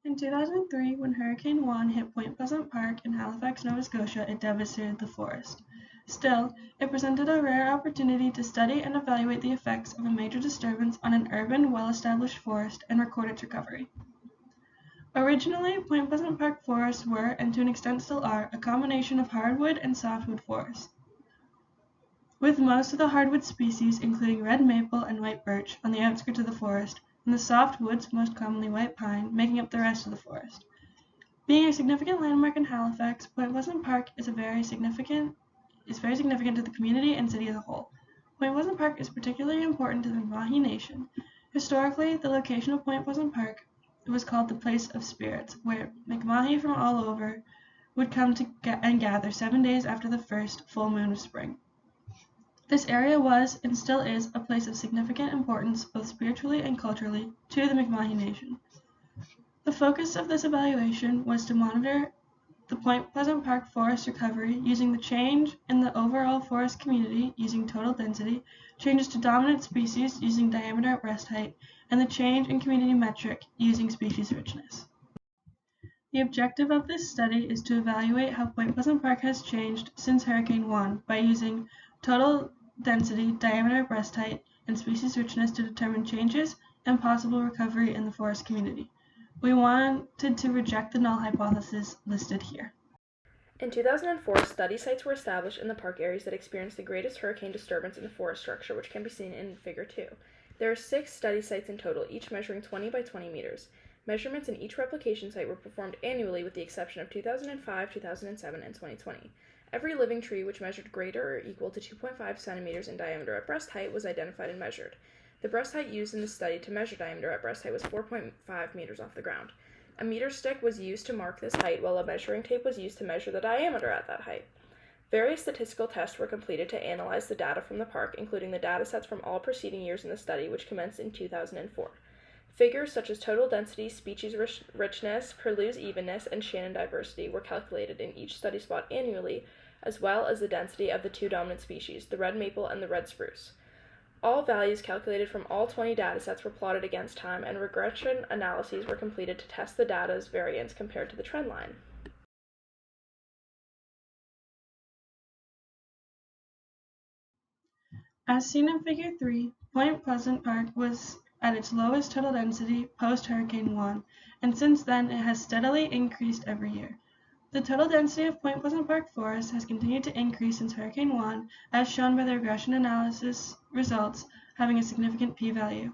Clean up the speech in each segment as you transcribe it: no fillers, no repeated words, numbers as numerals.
In 2003, when Hurricane Juan hit Point Pleasant Park in Halifax, Nova Scotia, it devastated the forest. Still, it presented a rare opportunity to study and evaluate the effects of a major disturbance on an urban, well-established forest and record its recovery. Originally, Point Pleasant Park forests were, and to an extent still are, a combination of hardwood and softwood forests, with most of the hardwood species, including red maple and white birch, on the outskirts of the forest, and the softwoods, most commonly white pine, making up the rest of the forest. Being a significant landmark in Halifax, Point Pleasant Park is very significant to the community and city as a whole. Point Pleasant Park is particularly important to the Mi'kmaq Nation. Historically, the location of Point Pleasant Park was called the Place of Spirits, where Mi'kmaq from all over would come and gather 7 days after the first full moon of spring. This area was, and still is, a place of significant importance both spiritually and culturally to the Mi'kmaq Nation. The focus of this evaluation was to monitor the Point Pleasant Park forest recovery using the change in the overall forest community using total density, changes to dominant species using diameter at breast height, and the change in community metric using species richness. The objective of this study is to evaluate how Point Pleasant Park has changed since Hurricane Juan by using total density, diameter at breast height, and species richness to determine changes and possible recovery in the forest community. We wanted to reject the null hypothesis listed here. In 2004, study sites were established in the park areas that experienced the greatest hurricane disturbance in the forest structure, which can be seen in Figure 2. There are 6 study sites in total, each measuring 20 by 20 meters. Measurements in each replication site were performed annually with the exception of 2005, 2007, and 2020. Every living tree which measured greater or equal to 2.5 centimeters in diameter at breast height was identified and measured. The breast height used in the study to measure diameter at breast height was 4.5 meters off the ground. A meter stick was used to mark this height, while a measuring tape was used to measure the diameter at that height. Various statistical tests were completed to analyze the data from the park, including the datasets from all preceding years in the study, which commenced in 2004. Figures such as total density, species richness, Purlieu's evenness, and Shannon diversity were calculated in each study spot annually, as well as the density of the 2 dominant species, the red maple and the red spruce. All values calculated from all 20 datasets were plotted against time, and regression analyses were completed to test the data's variance compared to the trend line. As seen in Figure 3, Point Pleasant Park was at its lowest total density post-Hurricane Juan, and since then it has steadily increased every year. The total density of Point Pleasant Park forest has continued to increase since Hurricane Juan, as shown by the regression analysis results having a significant p-value,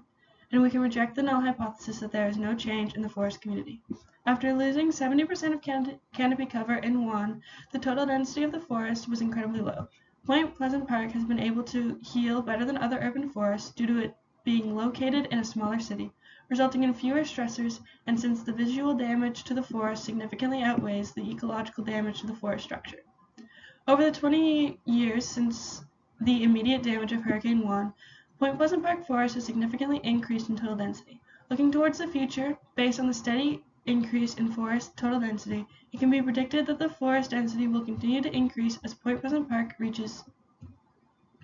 and we can reject the null hypothesis that there is no change in the forest community. After losing 70% of canopy cover in Juan, the total density of the forest was incredibly low. Point Pleasant Park has been able to heal better than other urban forests due to it being located in a smaller city, resulting in fewer stressors, and since the visual damage to the forest significantly outweighs the ecological damage to the forest structure. Over the 20 years since the immediate damage of Hurricane Juan, Point Pleasant Park forest has significantly increased in total density. Looking towards the future, based on the steady increase in forest total density, it can be predicted that the forest density will continue to increase as Point Pleasant Park reaches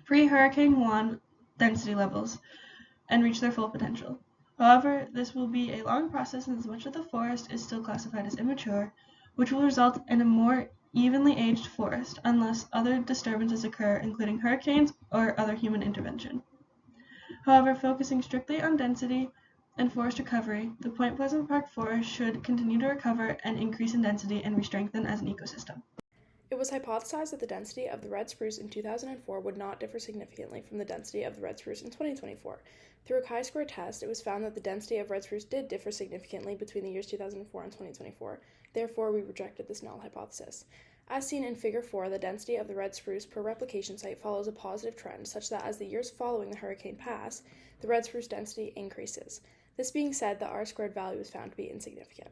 pre-Hurricane Juan density levels and reach their full potential. However, this will be a long process as much of the forest is still classified as immature, which will result in a more evenly aged forest unless other disturbances occur, including hurricanes or other human intervention. However, focusing strictly on density and forest recovery, the Point Pleasant Park forest should continue to recover and increase in density and re-strengthen as an ecosystem. It was hypothesized that the density of the red spruce in 2004 would not differ significantly from the density of the red spruce in 2024. Through a chi-square test, it was found that the density of red spruce did differ significantly between the years 2004 and 2024. Therefore, we rejected this null hypothesis. As seen in Figure 4, the density of the red spruce per replication site follows a positive trend, such that as the years following the hurricane pass, the red spruce density increases. This being said, the R-squared value was found to be insignificant.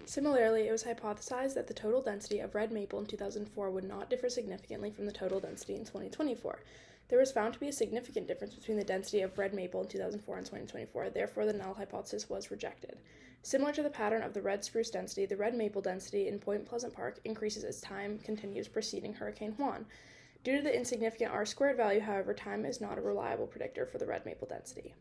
Similarly, it was hypothesized that the total density of red maple in 2004 would not differ significantly from the total density in 2024. There was found to be a significant difference between the density of red maple in 2004 and 2024, therefore the null hypothesis was rejected. Similar to the pattern of the red spruce density, the red maple density in Point Pleasant Park increases as time continues preceding Hurricane Juan. Due to the insignificant R-squared value, however, time is not a reliable predictor for the red maple density.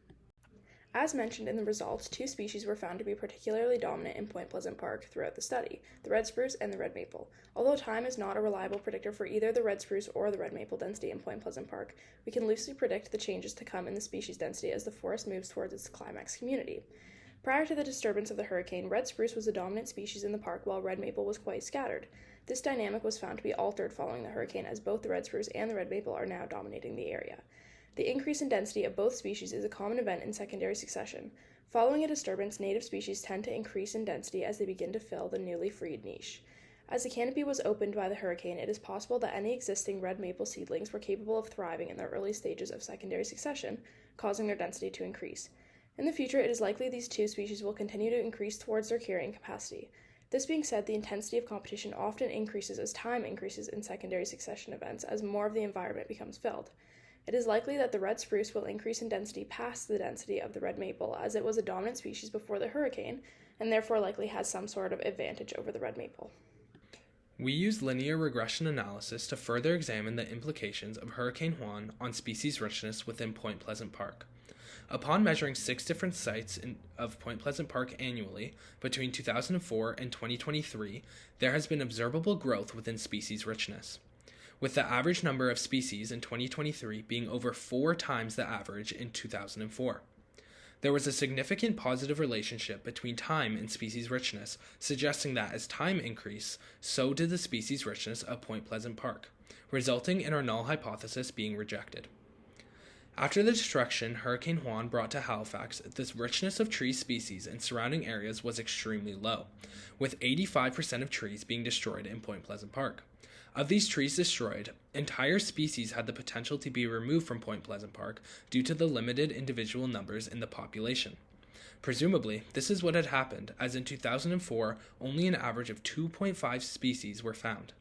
As mentioned in the results, 2 species were found to be particularly dominant in Point Pleasant Park throughout the study, the red spruce and the red maple. Although time is not a reliable predictor for either the red spruce or the red maple density in Point Pleasant Park, we can loosely predict the changes to come in the species density as the forest moves towards its climax community. Prior to the disturbance of the hurricane, red spruce was the dominant species in the park while red maple was quite scattered. This dynamic was found to be altered following the hurricane as both the red spruce and the red maple are now dominating the area. The increase in density of both species is a common event in secondary succession. Following a disturbance, native species tend to increase in density as they begin to fill the newly freed niche. As the canopy was opened by the hurricane, it is possible that any existing red maple seedlings were capable of thriving in the early stages of secondary succession, causing their density to increase. In the future, it is likely these 2 species will continue to increase towards their carrying capacity. This being said, the intensity of competition often increases as time increases in secondary succession events as more of the environment becomes filled. It is likely that the red spruce will increase in density past the density of the red maple, as it was a dominant species before the hurricane, and therefore likely has some sort of advantage over the red maple. We used linear regression analysis to further examine the implications of Hurricane Juan on species richness within Point Pleasant Park. Upon measuring 6 different sites of Point Pleasant Park annually between 2004 and 2023, there has been observable growth within species richness, with the average number of species in 2023 being over 4 times the average in 2004. There was a significant positive relationship between time and species richness, suggesting that as time increased, so did the species richness of Point Pleasant Park, resulting in our null hypothesis being rejected. After the destruction Hurricane Juan brought to Halifax, the richness of tree species in surrounding areas was extremely low, with 85% of trees being destroyed in Point Pleasant Park. Of these trees destroyed, entire species had the potential to be removed from Point Pleasant Park due to the limited individual numbers in the population. Presumably, this is what had happened, as in 2004, only an average of 2.5 species were found.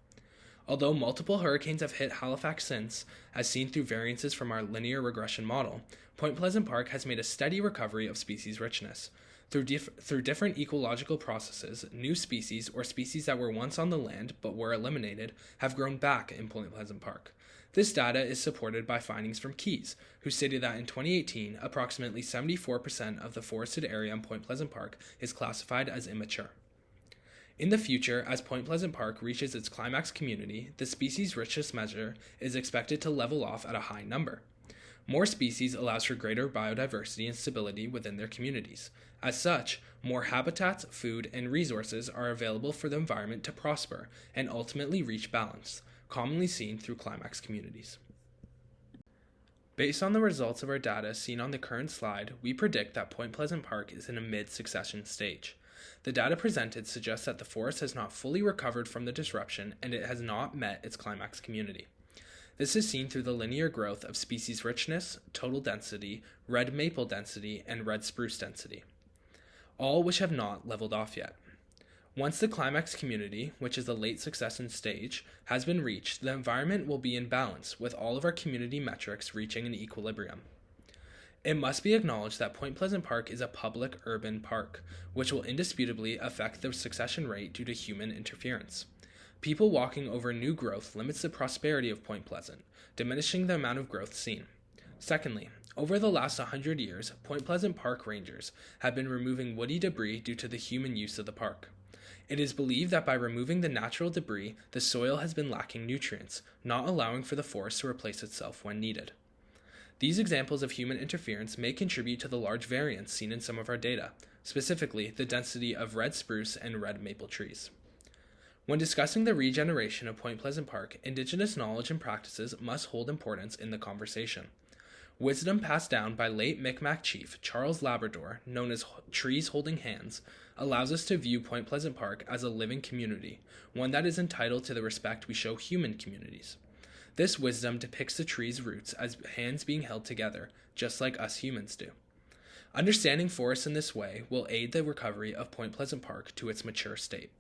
Although multiple hurricanes have hit Halifax since, as seen through variances from our linear regression model, Point Pleasant Park has made a steady recovery of species richness. Through different ecological processes, new species or species that were once on the land but were eliminated have grown back in Point Pleasant Park. This data is supported by findings from Keyes, who stated that in 2018, approximately 74% of the forested area in Point Pleasant Park is classified as immature. In the future, as Point Pleasant Park reaches its climax community, the species richness measure is expected to level off at a high number. More species allows for greater biodiversity and stability within their communities. As such, more habitats, food, and resources are available for the environment to prosper and ultimately reach balance, commonly seen through climax communities. Based on the results of our data seen on the current slide, we predict that Point Pleasant Park is in a mid-succession stage. The data presented suggests that the forest has not fully recovered from the disruption and it has not met its climax community. This is seen through the linear growth of species richness, total density, red maple density, and red spruce density, all which have not leveled off yet. Once the climax community, which is the late succession stage, has been reached, the environment will be in balance, with all of our community metrics reaching an equilibrium. It must be acknowledged that Point Pleasant Park is a public urban park, which will indisputably affect the succession rate due to human interference. People walking over new growth limits the prosperity of Point Pleasant, diminishing the amount of growth seen. Secondly, over the last 100 years, Point Pleasant Park rangers have been removing woody debris due to the human use of the park. It is believed that by removing the natural debris, the soil has been lacking nutrients, not allowing for the forest to replace itself when needed. These examples of human interference may contribute to the large variance seen in some of our data, specifically the density of red spruce and red maple trees. When discussing the regeneration of Point Pleasant Park, Indigenous knowledge and practices must hold importance in the conversation. Wisdom passed down by late Micmac chief Charles Labrador, known as Trees Holding Hands, allows us to view Point Pleasant Park as a living community, one that is entitled to the respect we show human communities. This wisdom depicts the tree's roots as hands being held together, just like us humans do. Understanding forests in this way will aid the recovery of Point Pleasant Park to its mature state.